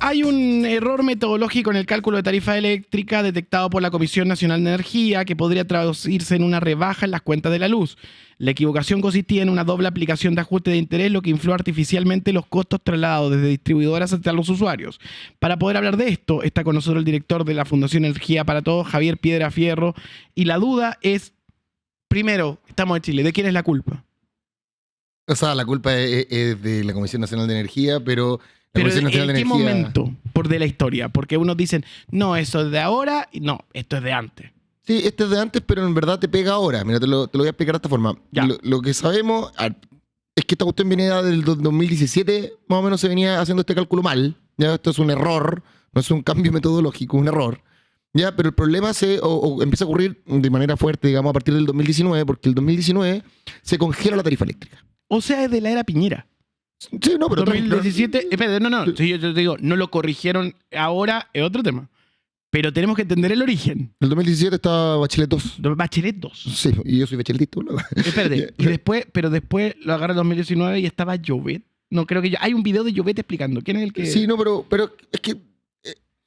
Hay un error metodológico en el cálculo de tarifa eléctrica detectado por la Comisión Nacional de Energía que podría traducirse en una rebaja en las cuentas de la luz. La equivocación consistía en una doble aplicación de ajuste de interés, lo que infló artificialmente los costos trasladados desde distribuidoras hasta los usuarios. Para poder hablar de esto, está con nosotros el director de la Fundación Energía para Todos, Javier Piedra Fierro. Y la duda es, primero, estamos en Chile, ¿de quién es la culpa? O sea, la culpa es de la Comisión Nacional de Energía, pero la Pero Comisión Nacional ¿en de qué Energía... momento de la historia? Porque unos dicen, no, eso es de ahora, y no, esto es de antes. Sí, este es de antes, pero en verdad te pega ahora. Mira, te lo voy a explicar de esta forma. Ya. Lo que sabemos es que esta cuestión viene del 2017, más o menos se venía haciendo este cálculo mal. Ya, esto es un error, no es un cambio metodológico, es un error. Ya, pero el problema empieza a ocurrir de manera fuerte, digamos, a partir del 2019, porque el 2019 se congela la tarifa eléctrica. O sea, es de la era Piñera. Sí, no, pero... 2017, espérate, no, si yo te digo, no lo corrigieron ahora, es otro tema. Pero tenemos que entender el origen. El 2017 estaba Bachelet 2. Bachelet 2. Sí, y yo soy bacheletista, ¿no? Espérate, pero después lo agarra el 2019 y estaba Llobet. No, creo que hay un video de Llobet explicando. ¿Quién es el que...? Sí, no, pero es que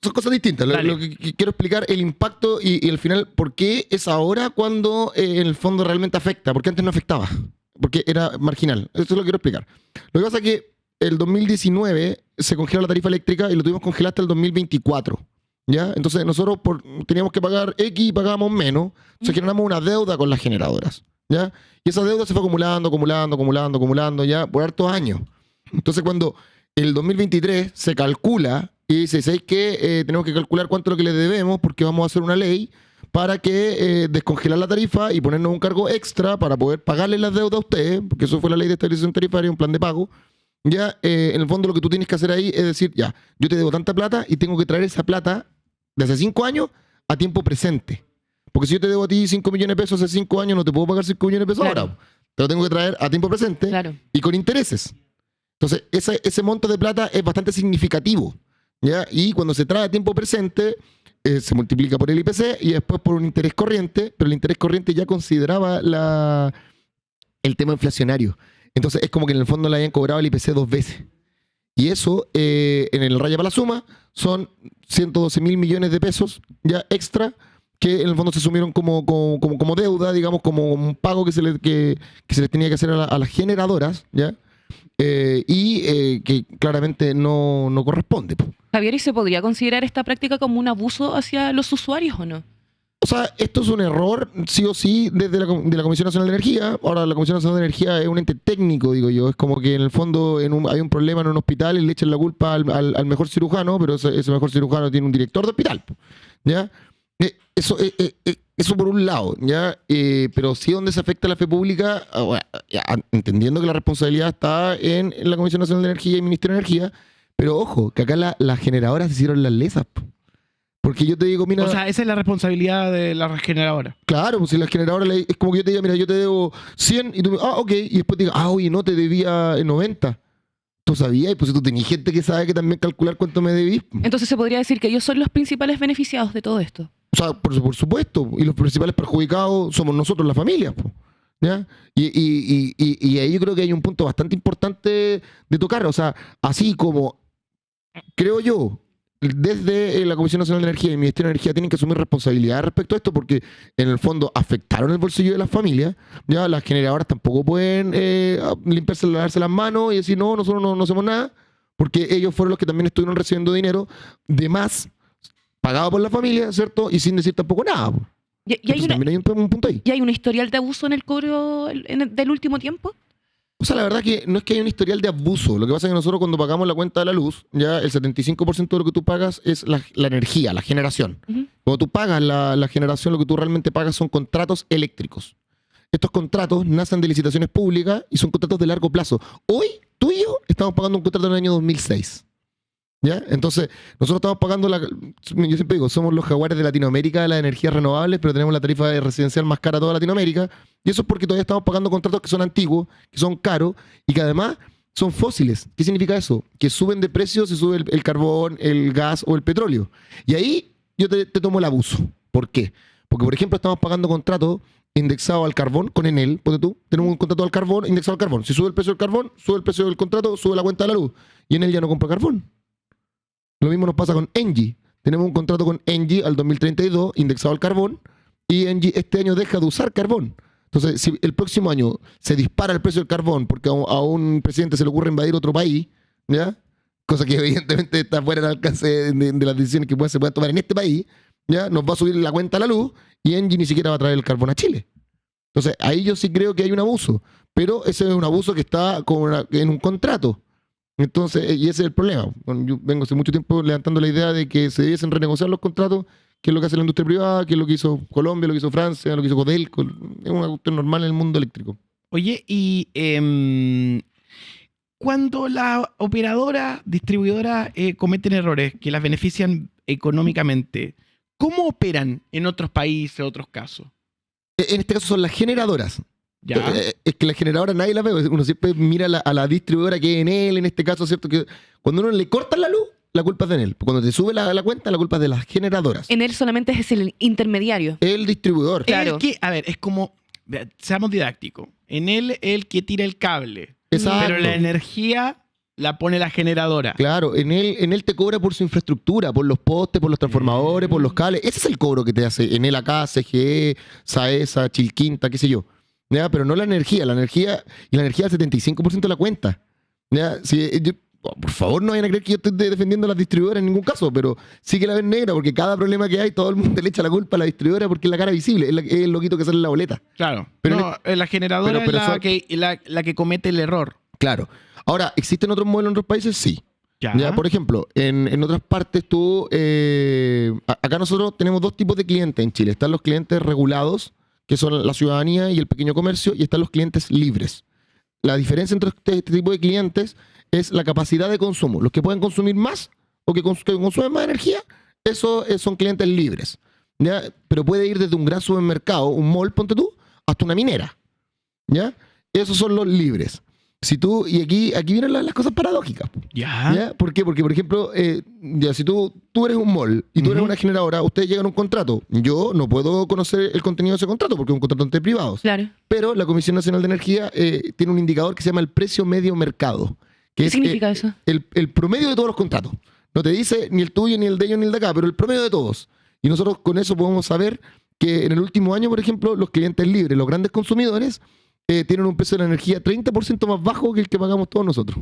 son cosas distintas. Lo que quiero explicar, el impacto y al final, ¿por qué es ahora cuando en el fondo realmente afecta? Porque antes no afectaba. Porque era marginal. Eso es lo que quiero explicar. Lo que pasa es que el 2019 se congeló la tarifa eléctrica y lo tuvimos congelada hasta el 2024. ¿Ya? Entonces nosotros teníamos que pagar X y pagábamos menos. Entonces generamos una deuda con las generadoras. ¿Ya? Y esa deuda se fue acumulando, ya por hartos años. Entonces cuando el 2023 se calcula y dice, ¿sabéis qué? Tenemos que calcular cuánto es lo que le debemos porque vamos a hacer una ley para que descongelar la tarifa y ponernos un cargo extra para poder pagarle las deudas a ustedes, porque eso fue la ley de estabilización tarifaria, un plan de pago. Ya, en el fondo lo que tú tienes que hacer ahí es decir, ya, yo te debo tanta plata y tengo que traer esa plata de hace 5 años a tiempo presente. Porque si yo te debo a ti 5 millones de pesos hace 5 años, no te puedo pagar 5 millones de pesos ahora. Te lo tengo que traer a tiempo presente y con intereses. Entonces, ese monto de plata es bastante significativo. ¿Ya? Y cuando se trae a tiempo presente, se multiplica por el IPC y después por un interés corriente, pero el interés corriente ya consideraba el tema inflacionario. Entonces es como que en el fondo le habían cobrado el IPC 2 veces. Y eso, en el raya para la suma, son 112.000 millones de pesos ya extra que en el fondo se asumieron como deuda, digamos, como un pago que se les tenía que hacer a las generadoras, ¿ya? Que claramente no corresponde. Javier, ¿y se podría considerar esta práctica como un abuso hacia los usuarios o no? O sea, esto es un error, sí o sí, de la Comisión Nacional de Energía. Ahora, la Comisión Nacional de Energía es un ente técnico, digo yo. Es como que en el fondo hay un problema en un hospital y le echan la culpa al mejor cirujano, pero ese mejor cirujano tiene un director de hospital. ¿Ya? Eso por un lado, ¿ya? Pero sí donde se afecta la fe pública, entendiendo que la responsabilidad está en la Comisión Nacional de Energía y el Ministerio de Energía, pero ojo, que acá las generadoras hicieron las lesas. Porque yo te digo, mira... O sea, esa es la responsabilidad de la generadora. Claro, pues si la generadora es como que yo te diga, mira, yo te debo 100 y tú me ok, y después te digas, oye, no, te debía 90. ¿Tú sabías? Y pues si tú tenías gente que sabe que también calcular cuánto me debís. Entonces se podría decir que ellos son los principales beneficiados de todo esto. O sea, por supuesto, y los principales perjudicados somos nosotros, las familias, ¿ya? Y ahí yo creo que hay un punto bastante importante de tocar. O sea, así como, creo yo, desde la Comisión Nacional de Energía y el Ministerio de Energía tienen que asumir responsabilidad respecto a esto porque en el fondo afectaron el bolsillo de las familias. Ya las generadoras tampoco pueden lavarse las manos y decir, no, nosotros no hacemos nada, porque ellos fueron los que también estuvieron recibiendo dinero de más pagado por la familia, ¿cierto? Y sin decir tampoco nada. También hay un punto ahí. ¿Y hay un historial de abuso en el cobro del último tiempo? O sea, la verdad que no es que haya un historial de abuso. Lo que pasa es que nosotros cuando pagamos la cuenta de la luz, ya el 75% de lo que tú pagas es la energía, la generación. Cuando tú pagas la generación, lo que tú realmente pagas son contratos eléctricos. Estos contratos nacen de licitaciones públicas y son contratos de largo plazo. Hoy, tú y yo estamos pagando un contrato en el año 2006. ¿Ya? Entonces, nosotros estamos pagando yo siempre digo, somos los jaguares de Latinoamérica de las energías renovables, pero tenemos la tarifa residencial más cara de toda Latinoamérica, y eso es porque todavía estamos pagando contratos que son antiguos, que son caros, y que además son fósiles. ¿Qué significa eso? Que suben de precio si sube el carbón, el gas o el petróleo. Y ahí yo te tomo el abuso. ¿Por qué? Porque, por ejemplo, estamos pagando contratos indexados al carbón con Enel, ponte tú, tenemos un contrato al carbón indexado al carbón. Si sube el precio del carbón, sube el precio del contrato, sube la cuenta de la luz, y Enel ya no compra carbón. Lo mismo nos pasa con Engie. Tenemos un contrato con Engie al 2032 indexado al carbón y Engie este año deja de usar carbón. Entonces, si el próximo año se dispara el precio del carbón porque a un presidente se le ocurre invadir otro país, ¿ya? Cosa que evidentemente está fuera del alcance de las decisiones que se puedan tomar en este país, ¿ya? Nos va a subir la cuenta a la luz y Engie ni siquiera va a traer el carbón a Chile. Entonces, ahí yo sí creo que hay un abuso, pero ese es un abuso que está en un contrato. Entonces, y ese es el problema. Bueno, yo vengo hace mucho tiempo levantando la idea de que se debiesen renegociar los contratos, que es lo que hace la industria privada, que es lo que hizo Colombia, lo que hizo Francia, lo que hizo Codelco. Es una cuestión normal en el mundo eléctrico. Oye, y cuando las operadoras, distribuidoras cometen errores que las benefician económicamente, ¿cómo operan en otros países, otros casos? En este caso son las generadoras. ¿Ya? Es que la generadora nadie la ve. Uno siempre mira a la distribuidora que es Enel, en este caso, ¿cierto? Que cuando uno le corta la luz, la culpa es de Enel. Cuando te sube la cuenta, la culpa es de las generadoras. Enel solamente es el intermediario. El distribuidor. Claro. A ver, es como, seamos didácticos, Enel es el que tira el cable, Exacto. pero la energía la pone la generadora. Claro, Enel te cobra por su infraestructura, por los postes, por los transformadores, por los cables. Ese es el cobro que te hace Enel acá, CGE, Saesa, Chilquinta, qué sé yo. ¿Ya? Pero no la energía. La energía es el 75% de la cuenta. ¿Ya? Por favor, no vayan a creer que yo estoy defendiendo a las distribuidoras en ningún caso, pero sí que la ven negra, porque cada problema que hay, todo el mundo le echa la culpa a la distribuidora porque es la cara visible, es el loquito que sale en la boleta. Claro, Pero no, la generadora pero es la que comete el error. Claro. Ahora, ¿existen otros modelos en otros países? Sí. Ya, por ejemplo, en otras partes acá nosotros tenemos dos tipos de clientes en Chile. Están los clientes regulados, que son la ciudadanía y el pequeño comercio, y están los clientes libres. La diferencia entre este tipo de clientes es la capacidad de consumo. Los que pueden consumir más o que consumen más energía, esos son clientes libres. ¿Ya? Pero puede ir desde un gran supermercado, un mall, ponte tú, hasta una minera. ¿Ya? Esos son los libres. Y aquí vienen las cosas paradójicas. ¿Ya? ¿Por qué? Porque, por ejemplo, si tú eres un mall y tú eres una generadora, ustedes llegan a un contrato. Yo no puedo conocer el contenido de ese contrato porque es un contrato entre privados. Claro. Pero la Comisión Nacional de Energía tiene un indicador que se llama el precio medio mercado. ¿Qué significa eso? El promedio de todos los contratos. No te dice ni el tuyo, ni el de ellos, ni el de acá, pero el promedio de todos. Y nosotros con eso podemos saber que en el último año, por ejemplo, los clientes libres, los grandes consumidores, tienen un precio de la energía 30% más bajo que el que pagamos todos nosotros.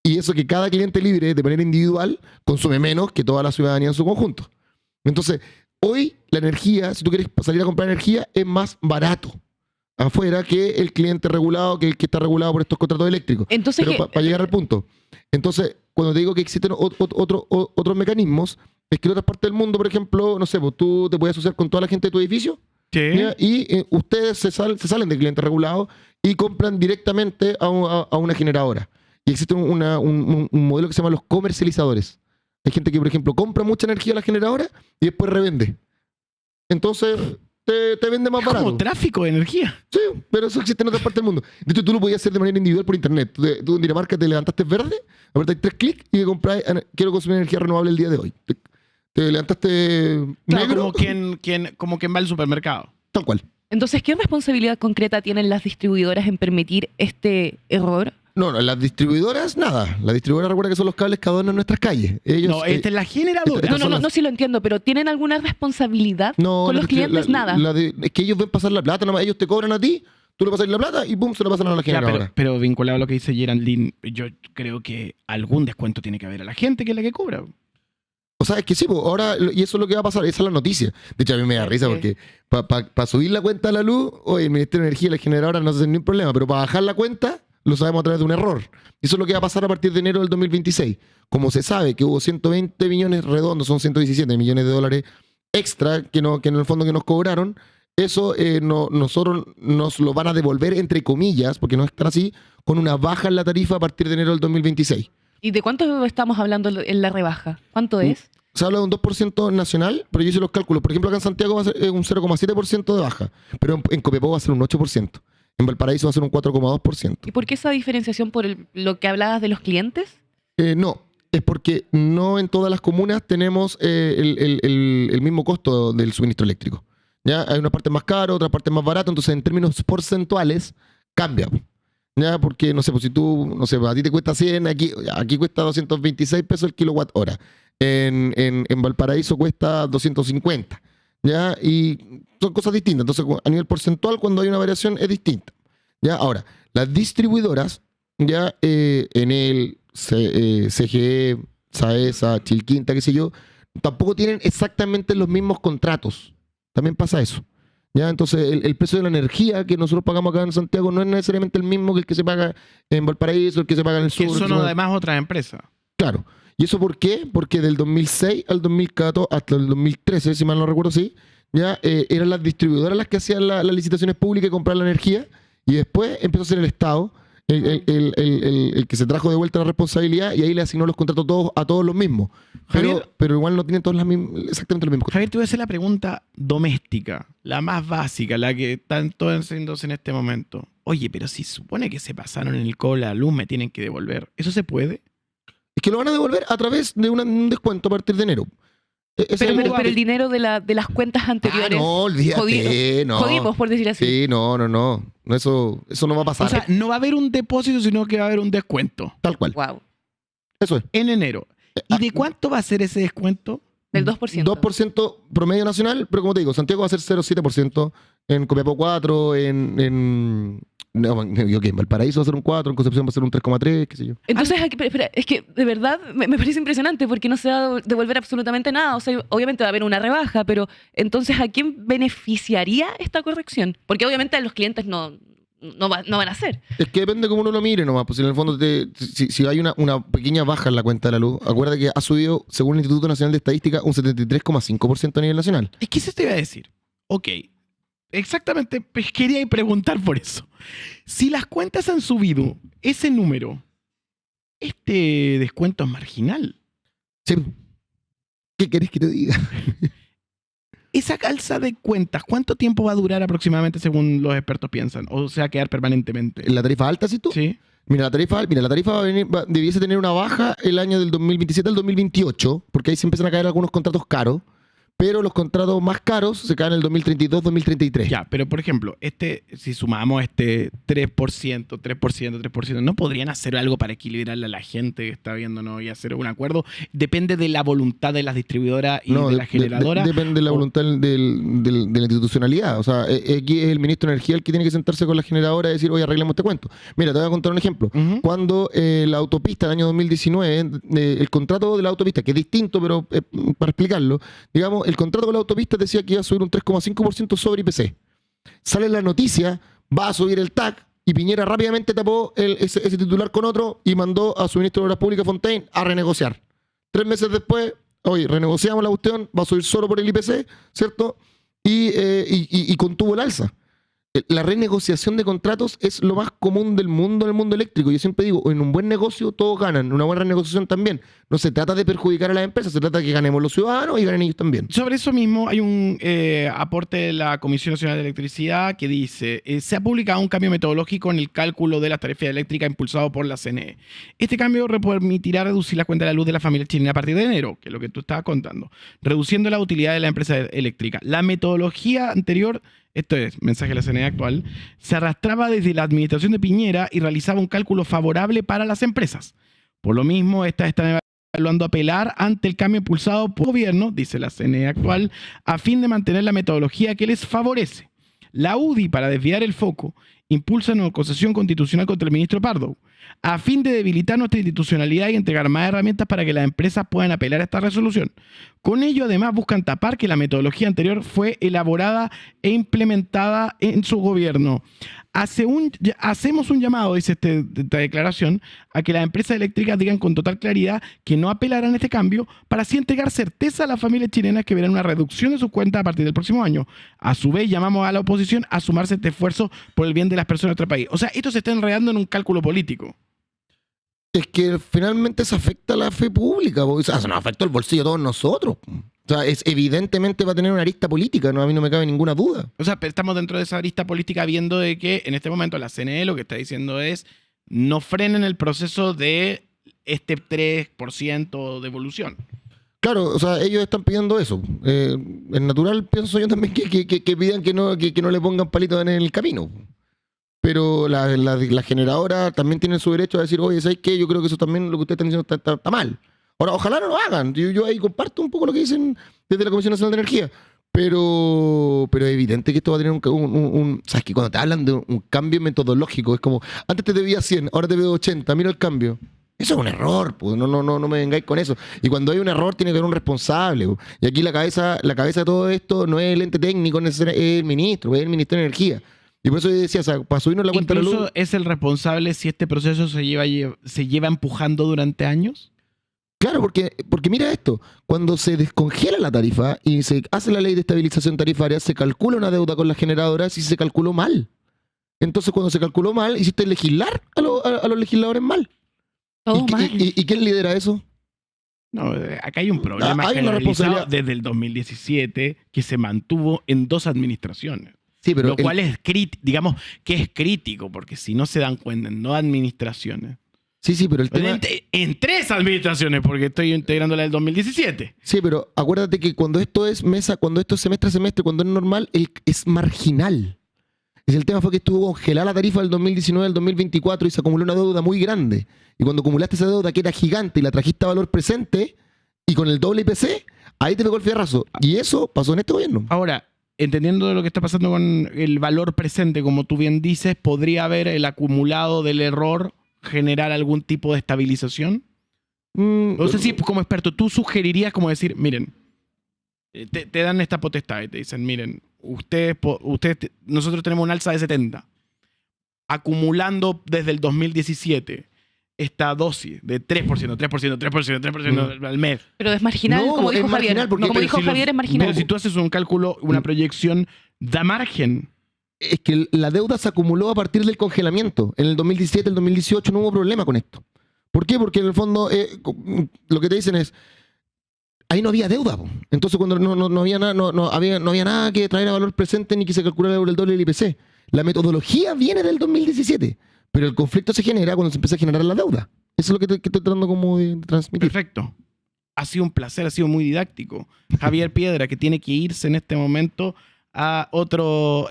Y eso que cada cliente libre, de manera individual, consume menos que toda la ciudadanía en su conjunto. Entonces, hoy la energía, si tú quieres salir a comprar energía, es más barato afuera que el cliente regulado, que el que está regulado por estos contratos eléctricos. Entonces, pero para llegar al punto. Entonces, cuando te digo que existen otros mecanismos, es que en otras partes del mundo, por ejemplo, no sé, pues tú te puedes asociar con toda la gente de tu edificio. Sí. Y ustedes se salen de clientes regulados y compran directamente a una generadora. Y existe un modelo que se llama los comercializadores. Hay gente que, por ejemplo, compra mucha energía a la generadora y después revende. Entonces, te vende más barato. Como tráfico de energía. Sí, pero eso existe en otras partes del mundo. De hecho, tú lo podías hacer de manera individual por internet. Tú en Dinamarca te levantaste verde, apretas 3 clics y compras, quiero consumir energía renovable el día de hoy. Te levantaste Claro, negro. como quien va al supermercado. Tal cual. Entonces, ¿qué responsabilidad concreta tienen las distribuidoras en permitir este error? No, las distribuidoras, nada. Las distribuidoras, recuerda que son los cables que adornan nuestras calles. Ellos, No, esta es la generadora. No, sí lo entiendo, pero ¿tienen alguna responsabilidad con los clientes? Nada. Es que ellos ven pasar la plata, nomás ellos te cobran a ti, tú le pasas la plata y pum, se la pasan a la Ya, generadora. pero vinculado a lo que dice Geraldine, yo creo que algún descuento tiene que haber a la gente que es la que cobra. O sea, es que sí, pues, ahora, y eso es lo que va a pasar, esa es la noticia. De hecho, a mí me da risa porque para subir la cuenta a la luz, hoy el Ministerio de Energía y la generadora no se hacen ningún problema, pero para bajar la cuenta, lo sabemos a través de un error. Y eso es lo que va a pasar a partir de enero del 2026. Como se sabe que hubo 120 millones redondos, son 117 millones de dólares extra que en el fondo que nos cobraron, eso nosotros nos lo van a devolver, entre comillas, porque no es tan así, con una baja en la tarifa a partir de enero del 2026. ¿Y de cuánto estamos hablando en la rebaja? ¿Cuánto es? Se habla de un 2% nacional, pero yo hice los cálculos. Por ejemplo, acá en Santiago va a ser un 0,7% de baja, pero en Copiapó va a ser un 8%. En Valparaíso va a ser un 4,2%. ¿Y por qué esa diferenciación por lo que hablabas de los clientes? No, es porque no en todas las comunas tenemos el mismo costo del suministro eléctrico. ¿Ya? Hay una parte más cara, otra parte más barata, entonces en términos porcentuales cambia. Ya, porque, no sé, pues si tú, no sé, a ti te cuesta 100, aquí cuesta 226 pesos el kilowatt hora. En Valparaíso cuesta 250. ¿Ya? Y son cosas distintas. Entonces, a nivel porcentual, cuando hay una variación, es distinta. ¿Ya? Ahora, las distribuidoras, ya Enel, CGE, Saesa, Chilquinta, qué sé yo, tampoco tienen exactamente los mismos contratos. También pasa eso. ¿Ya? Entonces, el precio de la energía que nosotros pagamos acá en Santiago no es necesariamente el mismo que el que se paga en Valparaíso, el que se paga en el sur. Que son además otras empresas. Claro. ¿Y eso por qué? Porque del 2006 al 2014, hasta el 2013, si mal no recuerdo, sí, ya eran las distribuidoras las que hacían las licitaciones públicas y comprar la energía, y después empezó a ser el Estado el que se trajo de vuelta la responsabilidad y ahí le asignó los contratos a todos los mismos. Pero igual no tienen todos exactamente los mismos contratos. Javier, te voy a hacer la pregunta doméstica, la más básica, la que están todos haciéndose en este momento. Oye, pero si supone que se pasaron en el cobro de la luz, me tienen que devolver. ¿Eso se puede? Es que lo van a devolver a través de un descuento a partir de enero. Pero el dinero de las cuentas anteriores. No, olvídate. Jodimos, por decir así. Sí, no. Eso no va a pasar. O sea, no va a haber un depósito, sino que va a haber un descuento. Tal cual. Wow. Eso es. En enero. ¿Y de cuánto va a ser ese descuento? Del 2%. 2% promedio nacional, pero como te digo, Santiago va a ser 0,7%, en Copiapó 4%, en Valparaíso va a ser un 4%, en Concepción va a ser un 3,3%, qué sé yo. Entonces, aquí, espera, es que de verdad me parece impresionante porque no se va a devolver absolutamente nada. O sea, obviamente va a haber una rebaja, pero entonces, ¿a quién beneficiaría esta corrección? Porque obviamente a los clientes no van a hacer. Es que depende cómo uno lo mire nomás, pues en el fondo si hay una pequeña baja en la cuenta de la luz, acuérdate que ha subido, según el Instituto Nacional de Estadística, un 73,5% a nivel nacional. Es que eso te iba a decir. Ok, exactamente, pues quería preguntar por eso. Si las cuentas han subido ese número, este descuento es marginal. Sí. ¿Qué querés que te diga? Esa alza de cuentas, ¿cuánto tiempo va a durar aproximadamente según los expertos piensan? ¿O se va a quedar permanentemente? ¿La tarifa alta, sí tú? Sí. Mira, la tarifa debiese tener una baja el año del 2027 al 2028, porque ahí se empiezan a caer algunos contratos caros, pero los contratos más caros se caen en el 2032-2033. Ya, pero por ejemplo, si sumamos este 3%, ¿no podrían hacer algo para equilibrarle a la gente que está viéndonos y hacer un acuerdo? Depende de la voluntad de las distribuidoras y de la generadora. Depende de la voluntad de la institucionalidad. O sea, aquí es el ministro de Energía el que tiene que sentarse con la generadora y decir, oye, arreglemos este cuento. Mira, te voy a contar un ejemplo. Uh-huh. Cuando la autopista, el año 2019, el contrato de la autopista, que es distinto, pero para explicarlo, digamos, el contrato con la autopista decía que iba a subir un 3,5% sobre IPC. Sale la noticia, va a subir el TAC, y Piñera rápidamente tapó ese titular con otro y mandó a su ministro de Obras Públicas, Fontaine, a renegociar. 3 meses después, oye, renegociamos la cuestión, va a subir solo por el IPC, ¿cierto? Y contuvo el alza. La renegociación de contratos es lo más común del mundo en el mundo eléctrico. Yo siempre digo, en un buen negocio todos ganan, en una buena renegociación también. No se trata de perjudicar a las empresas, se trata de que ganemos los ciudadanos y ganen ellos también. Sobre eso mismo hay un aporte de la Comisión Nacional de Electricidad que dice, se ha publicado un cambio metodológico en el cálculo de las tarifas eléctricas impulsado por la CNE. Este cambio permitirá reducir la cuenta de la luz de la familia chilena a partir de enero, que es lo que tú estabas contando, reduciendo la utilidad de la empresa eléctrica. La metodología anterior, esto es, mensaje de la CNE actual, se arrastraba desde la administración de Piñera y realizaba un cálculo favorable para las empresas. Por lo mismo, esta está evaluando apelar ante el cambio impulsado por el gobierno, dice la CNE actual, a fin de mantener la metodología que les favorece. La UDI, para desviar el foco, impulsa una acusación constitucional contra el ministro Pardo, a fin de debilitar nuestra institucionalidad y entregar más herramientas para que las empresas puedan apelar a esta resolución. Con ello, además, buscan tapar que la metodología anterior fue elaborada e implementada en su gobierno. Hacemos un llamado, dice esta declaración, a que las empresas eléctricas digan con total claridad que no apelarán a este cambio para así entregar certeza a las familias chilenas que verán una reducción de sus cuentas a partir del próximo año. A su vez, llamamos a la oposición a sumarse a este esfuerzo por el bien de las personas de nuestro país. O sea, esto se está enredando en un cálculo político. Es que finalmente se afecta a la fe pública, o sea, se nos afecta el bolsillo a todos nosotros. O sea, evidentemente va a tener una arista política, ¿no? A mí no me cabe ninguna duda. O sea, pero estamos dentro de esa arista política viendo de que en este momento la CNE lo que está diciendo es no frenen el proceso de este 3% de evolución. Claro, o sea, ellos están pidiendo eso. Es natural, pienso yo también, que pidan que no le pongan palitos en el camino. pero la generadora también tiene su derecho a decir, oye, ¿sabes qué? Yo creo que eso también, lo que ustedes están diciendo está mal. Ahora, ojalá no lo hagan. Yo ahí comparto un poco lo que dicen desde la Comisión Nacional de Energía. Pero es evidente que esto va a tener ¿sabes qué? Cuando te hablan de un cambio metodológico, es como, antes te debía 100, ahora te debo 80, mira el cambio. Eso es un error, pues. No me vengáis con eso. Y cuando hay un error tiene que haber un responsable, pues. Y aquí la cabeza de todo esto no es el ente técnico, es el ministro, es el Ministerio de Energía. Y por eso yo decía, o sea, para subirnos la cuenta de la luz. ¿Incluso es el responsable si este proceso se lleva empujando durante años? Claro, porque mira esto, cuando se descongela la tarifa y se hace la ley de estabilización tarifaria, se calcula una deuda con las generadoras y se calculó mal. Entonces, cuando se calculó mal, hiciste legislar a los legisladores mal. Todo mal. ¿Y quién lidera eso? No, acá hay un problema Hay una generalizado responsabilidad. desde el 2017 que se mantuvo en 2 administraciones. Sí, pero Lo cual es digamos que es crítico, porque si no se dan cuenta en 2 administraciones, Sí, pero el tema... en 3 administraciones, porque estoy integrando la del 2017. Sí, pero acuérdate que cuando esto es cuando esto es semestre a semestre, cuando es normal, es marginal. El tema fue que estuvo congelada la tarifa del 2019 al 2024 y se acumuló una deuda muy grande. Y cuando acumulaste esa deuda que era gigante y la trajiste a valor presente y con el doble IPC, ahí te pegó el fierrazo. Y eso pasó en este gobierno. Ahora, entendiendo lo que está pasando con el valor presente, como tú bien dices, ¿podría haber el acumulado del error generar algún tipo de estabilización? No sé si como experto tú sugerirías como decir, miren, te dan esta potestad y te dicen, miren, nosotros tenemos un alza de 70, acumulando desde el 2017 esta dosis de 3% al mes. Pero es marginal, No, como es dijo marginal, Javier. porque- No, como pero dijo si Javier, es marginal. Pero si tú haces un cálculo, una proyección, da margen. Es que la deuda se acumuló a partir del congelamiento. En el 2017, el 2018 no hubo problema con esto. ¿Por qué? Porque en el fondo lo que te dicen es, ahí no había deuda, po. Entonces cuando no había nada que traer a valor presente ni que se calculara el doble del IPC. La metodología viene del 2017, pero el conflicto se genera cuando se empieza a generar la deuda. Eso es lo que estoy tratando como de transmitir. Perfecto. Ha sido un placer, ha sido muy didáctico. Javier Piedra, que tiene que irse en este momento a otro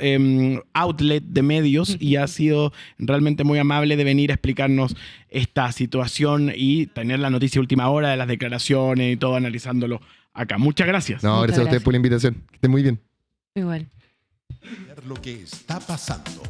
outlet de medios y ha sido realmente muy amable de venir a explicarnos esta situación y tener la noticia última hora de las declaraciones y todo analizándolo acá. Muchas gracias. No, gracias a ustedes por la invitación. Que estén muy bien. Igual. Ver lo que está pasando.